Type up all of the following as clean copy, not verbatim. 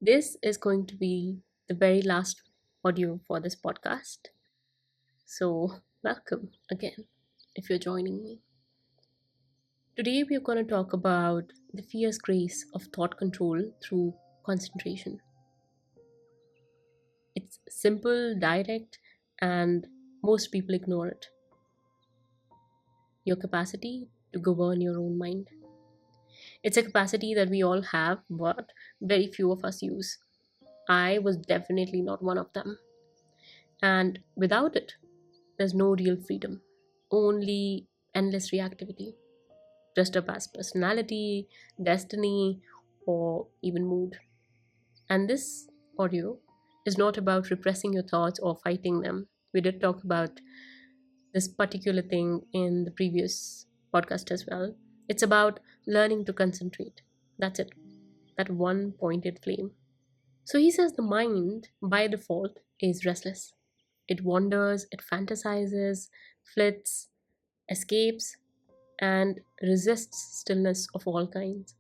This is going to be the very last audio for this podcast. So, welcome again if you're joining me. Today, we're going to talk about the fierce grace of thought control through concentration. It's simple, direct, and most people ignore it. Your capacity to govern your own mind. It's a capacity that we all have, but very few of us use. I was definitely not one of them. And without it, there's no real freedom, only endless reactivity, dressed up as personality, destiny, or even mood. And this audio is not about repressing your thoughts or fighting them. We did talk about this particular thing in the previous podcast as well. It's about learning to concentrate. That's it, that one pointed flame. So he says the mind, by default, is restless. It wanders, it fantasizes, flits, escapes, and resists stillness of all kinds.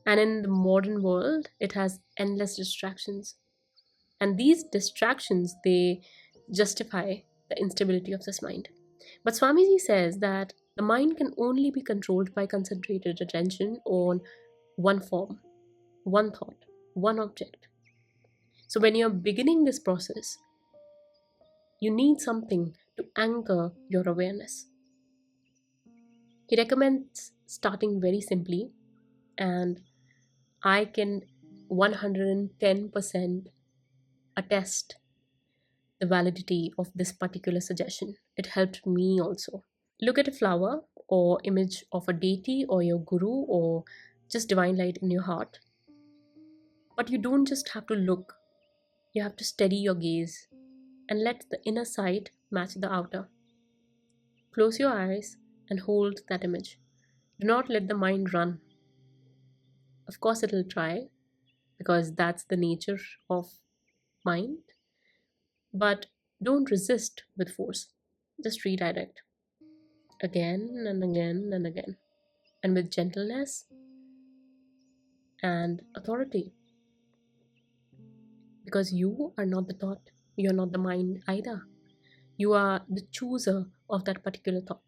And in the modern world, it has endless distractions. And these distractions, they justify the instability of this mind. But Swamiji says that the mind can only be controlled by concentrated attention on one form, one thought, one object. So when you're beginning this process, you need something to anchor your awareness. He recommends starting very simply, and I can 110% attest the validity of this particular suggestion. It helped me also. Look at a flower or image of a deity or your guru or just divine light in your heart. But you don't just have to look, you have to steady your gaze and let the inner sight match the outer. Close your eyes and hold that image. Do not let the mind run. Of course, it'll try because that's the nature of mind, but don't resist with force. Just redirect again and again and again, and with gentleness and authority. Because you are not the thought, you are not the mind either. You are the chooser of that particular thought.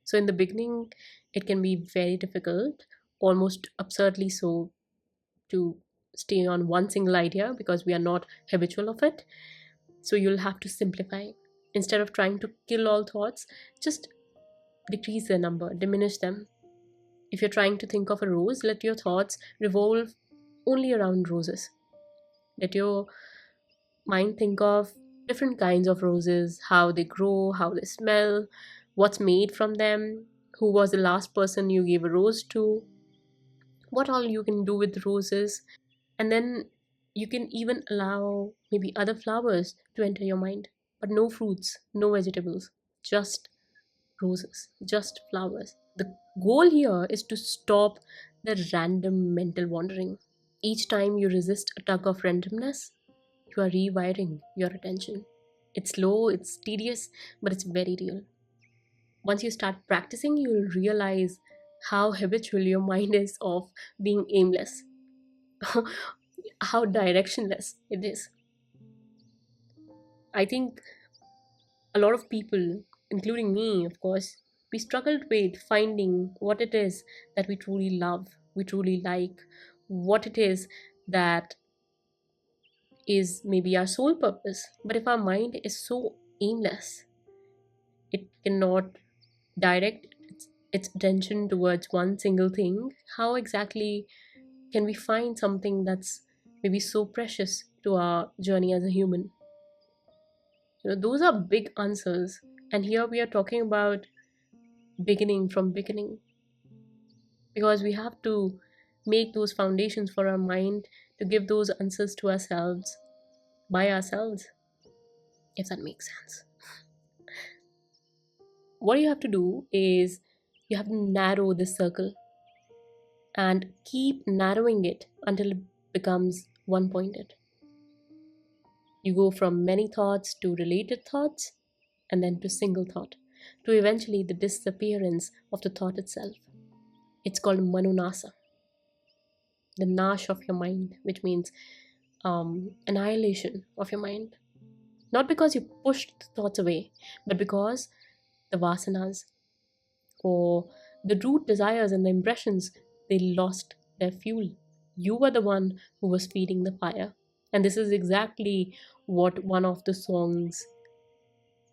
So, in the beginning, it can be very difficult, almost absurdly so, to stay on one single idea because we are not habitual of it. So, you'll have to simplify. Instead of trying to kill all thoughts, just decrease their number, diminish them. If you're trying to think of a rose, let your thoughts revolve only around roses. Let your mind think of different kinds of roses, how they grow, how they smell, what's made from them, who was the last person you gave a rose to, what all you can do with roses. And then you can even allow maybe other flowers to enter your mind, but no fruits, no vegetables, just roses, just flowers. The goal here is to stop the random mental wandering. Each time you resist a tug of randomness, you are rewiring your attention. It's slow, it's tedious, but it's very real. Once you start practicing, you'll realize how habitual your mind is of being aimless, how directionless it is. I think a lot of people, including me, of course, we struggled with finding what it is that we truly love, we truly like, what it is that is maybe our sole purpose. But if our mind is so aimless, it cannot direct its attention towards one single thing, how exactly can we find something that's maybe so precious to our journey as a human? Those are big answers. And here we are talking about beginning from beginning, because we have to make those foundations for our mind to give those answers to ourselves by ourselves, if that makes sense. What you have to do is you have to narrow this circle and keep narrowing it until it becomes one pointed. You go from many thoughts to related thoughts and then to single thought, to eventually the disappearance of the thought itself. It's called manonasa. the nash of your mind, which means annihilation of your mind. Not because you pushed the thoughts away, but because the vasanas, or the root desires and the impressions, they lost their fuel. You were the one who was feeding the fire. And this is exactly what one of the songs,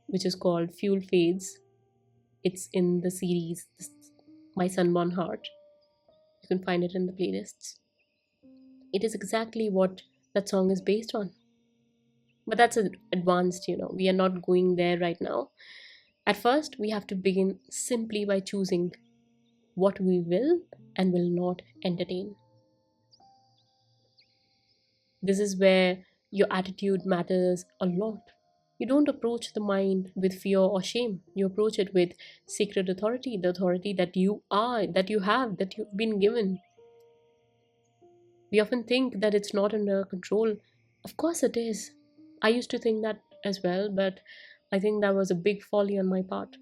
which is called Fuel Fades, it's in the series My Sunborn Heart. You can find it in the playlists. It is exactly what that song is based on. But that's advanced, we are not going there right now. At first, we have to begin simply by choosing what we will and will not entertain. This is where your attitude matters a lot. You don't approach the mind with fear or shame. You approach it with sacred authority, the authority that you are, that you have, that you've been given. We often think that it's not under control. Of course it is. I used to think that as well, but I think that was a big folly on my part.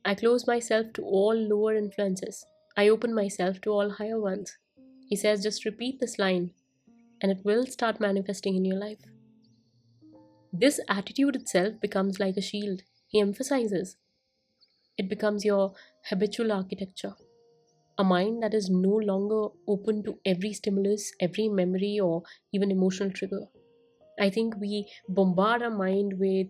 I close myself to all lower influences. I open myself to all higher ones. He says, just repeat this line and it will start manifesting in your life. This attitude itself becomes like a shield. He emphasizes it becomes your habitual architecture, a mind that is no longer open to every stimulus, every memory, or even emotional trigger. I think we bombard our mind with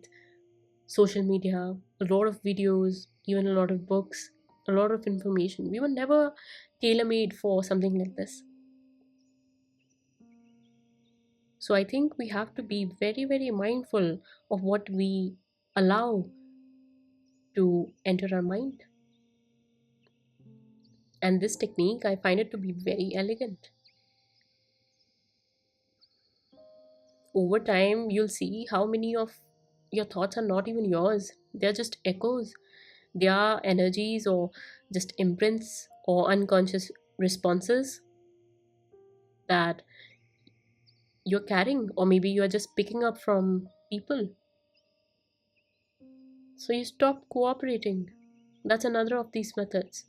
social media, a lot of videos, even a lot of books, a lot of information. We were never tailor made for something like this. So I think we have to be very, very mindful of what we allow to enter our mind. And this technique, I find it to be very elegant. Over time, you'll see how many of your thoughts are not even yours. They're just echoes. They are energies or just imprints or unconscious responses that you're carrying, or maybe you're just picking up from people. So you stop cooperating. That's another of these methods.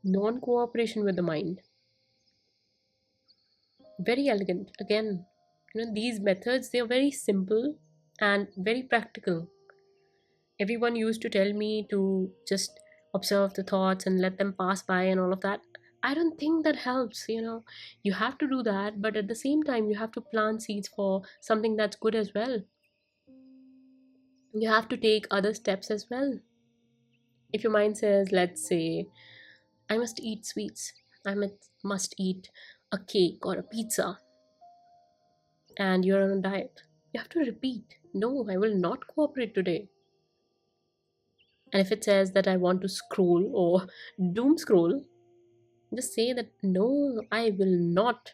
Non cooperation with the mind. Very elegant. Again, these methods, they are very simple and very practical. Everyone used to tell me to just observe the thoughts and let them pass by and all of that. I don't think that helps. You have to do that, but at the same time, you have to plant seeds for something that's good as well. You have to take other steps as well. If your mind says, let's say, I must eat sweets, I must eat a cake or a pizza, and you're on a diet, you have to repeat, no, I will not cooperate today. And if it says that I want to scroll or doom scroll, just say that no, I will not.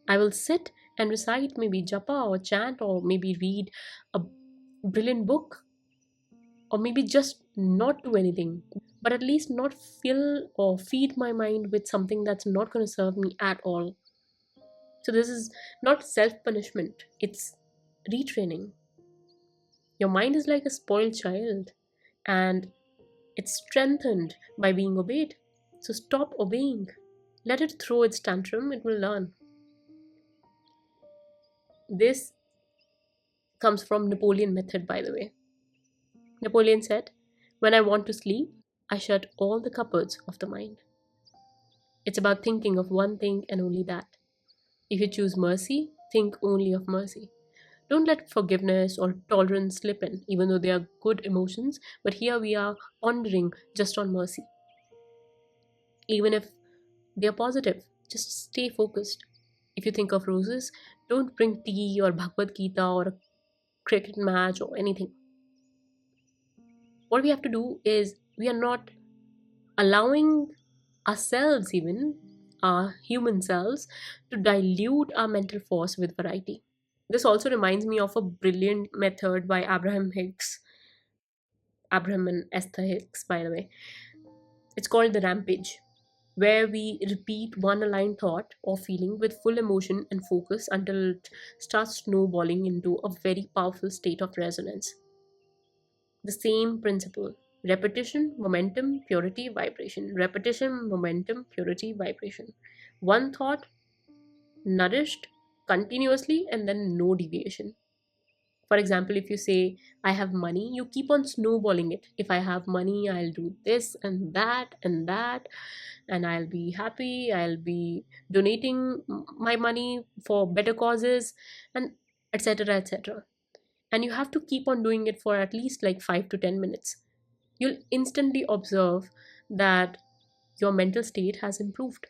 I will sit and recite maybe japa or chant or maybe read a brilliant book, or maybe just not do anything, but at least not fill or feed my mind with something that's not going to serve me at all. So this is not self punishment, it's retraining. Your mind is like a spoiled child, and it's strengthened by being obeyed. So stop obeying. Let it throw its tantrum, it will learn. This comes from Napoleon method, by the way. Napoleon said, when I want to sleep, I shut all the cupboards of the mind. It's about thinking of one thing and only that. If you choose mercy, think only of mercy. Don't let forgiveness or tolerance slip in, even though they are good emotions. But here we are pondering just on mercy. Even if they are positive, just stay focused. If you think of roses, don't bring tea or Bhagavad Gita or a cricket match or anything. What we have to do is we are not allowing ourselves, even our human selves, to dilute our mental force with variety. This also reminds me of a brilliant method by Abraham-Hicks. Abraham and Esther Hicks, by the way. It's called the rampage, where we repeat one aligned thought or feeling with full emotion and focus until it starts snowballing into a very powerful state of resonance. The same principle. Repetition, momentum, purity, vibration. Repetition, momentum, purity, vibration. One thought nourished continuously and then no deviation. For example, if you say, I have money, you keep on snowballing it. If I have money, I'll do this and that, and I'll be happy, I'll be donating my money for better causes, and etc. etc. And you have to keep on doing it for at least like 5 to 10 minutes. You'll instantly observe that your mental state has improved.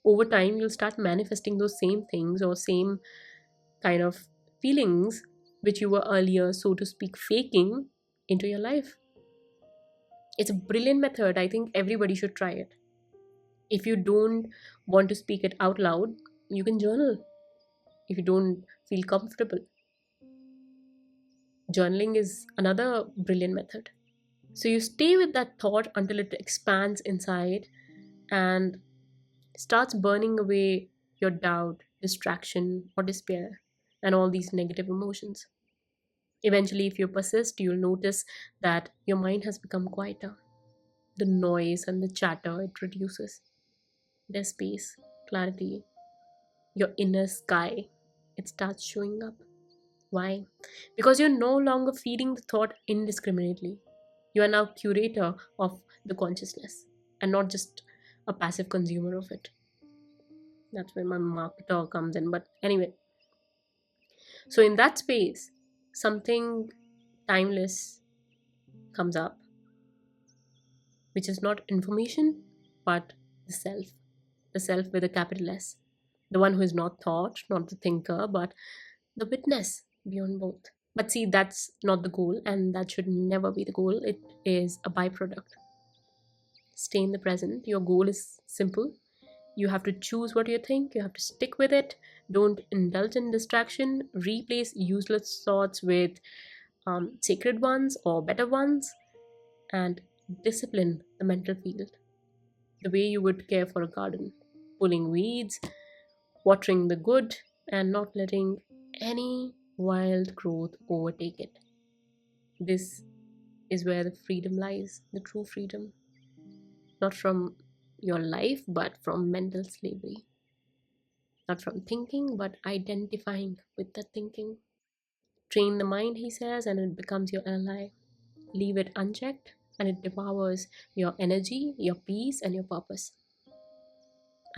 Over time, you'll start manifesting those same things or same kind of feelings which you were earlier, so to speak, faking into your life. It's a brilliant method. I think everybody should try it. If you don't want to speak it out loud, you can journal. If you don't feel comfortable, journaling is another brilliant method. So you stay with that thought until it expands inside and starts burning away your doubt, distraction, or despair, and all these negative emotions. Eventually, if you persist, you'll notice that your mind has become quieter. The noise and the chatter it reduces. There's space, clarity, your inner sky. It starts showing up. Why? Because you're no longer feeding the thought indiscriminately. You are now curator of the consciousness and not just a passive consumer of it. That's where my marketer comes in. But anyway, so in that space, something timeless comes up, which is not information, but the self. The self with a capital S. The one who is not thought, not the thinker, but the witness beyond both. But see, that's not the goal, and that should never be the goal. It is a byproduct. Stay in the present. Your goal is simple. You have to choose what you think, you have to stick with it. Don't indulge in distraction. Replace useless thoughts with sacred ones or better ones, and discipline the mental field the way you would care for a garden, pulling weeds, watering the good, and not letting any wild growth overtake it. This is where the freedom lies, the true freedom, not from your life, but from mental slavery, not from thinking, but identifying with the thinking. Train the mind, he says, and it becomes your ally. Leave it unchecked, and it devours your energy, your peace, and your purpose.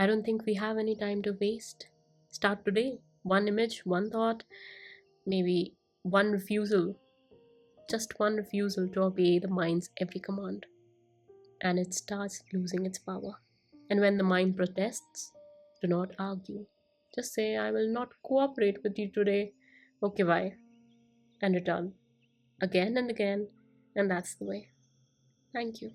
I don't think we have any time to waste. Start today. One image, one thought, maybe one refusal, just one refusal to obey the mind's every command, and it starts losing its power. And when the mind protests, do not argue. Just say, I will not cooperate with you today. Okay, bye. And return again and again. And that's the way. Thank you.